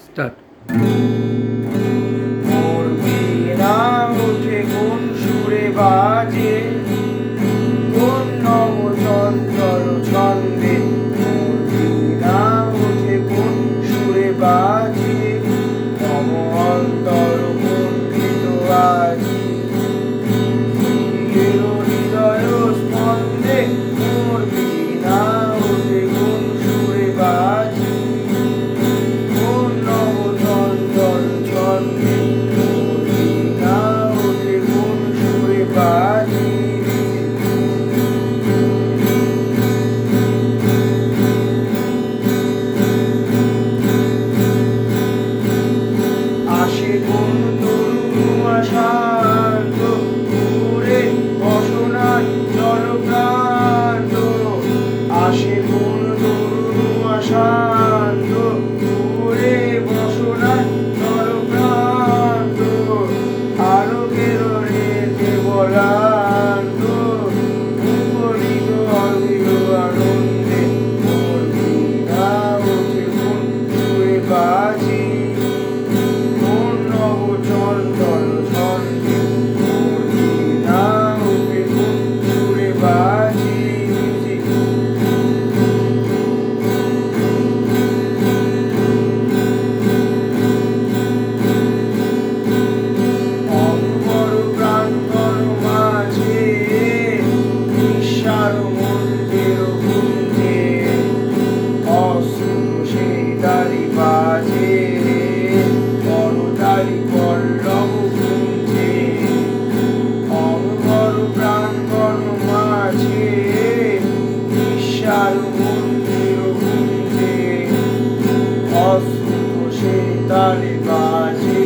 Start. মোর বীণা ওঠে কোন সুরে বাজে, কোন নবচঞ্চল ছন্দে। মোর বীণা ওঠে কোন সুরে বাজে, মম অন্তর মন্ডিত আজি। হৃদয় স্পন্দে মোর বীণা ওঠে কোন সুরে বাজে, কোন নবচঞ্চল ছন্দে। মোর বীণা ওঠে কোন সুরে বাজে। আসে কোন তরুণ শান্ত দূরে বসনায় জলক্রান্ত। আসে কোন তরুণ শান্ত দূরে বসনায় জলক্রান্ত। আলোকের রেতে বলান্ত মুখরিত অধীর আনন্দে। মোর বীণা ওঠে কোন সুরে বাজে, কোন নবচঞ্চল ছন্দে। মোর বীণা ওঠে কোন সুরে বাজে। অঙ্গর প্রান্তর মাঝে নিঃসার মন্দির গুঞ্জে, অশ্রু সেই তালি বাজে, করতালি পল্লব গুঞ্জে। অঙ্গর প্রান্তর মাঝে নিঃসার মন্দির গুঞ্জে, অশ্রু সেই তালি বাজে,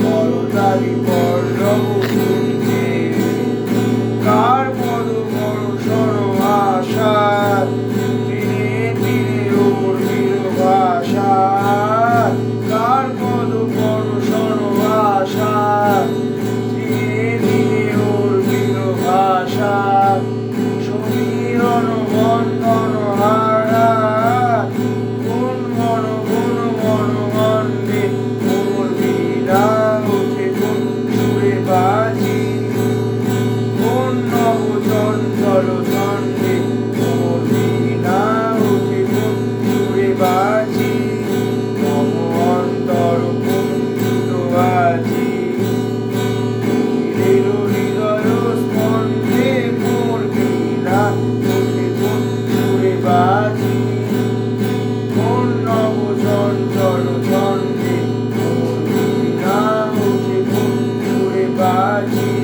করতালি পল্লব গুঞ্জে। কার পদ বর্ষণ আশা, দিনে দিনে ওর বীর ভাষা। কার পদ বর্ষণ আশা, দিনে দিনে ওর বীর ভাষা। সমীরণ বন্ধন হারা, কোন মন মন্ডে। মোর বীণা ওঠে কোন সুরে বাজে, কোন নবচঞ্চল ছন্দে। মোর বীণা ওঠে কোন সুরে বাজে, মম অন্তর মন্ডিত আজি। হৃদয় স্পন্দে মোর বীণা ওঠে কোন সুরে বাজে, কোন নবচঞ্চল ছন্দে। মোর বীণা ওঠে কোন সুরে বাজে।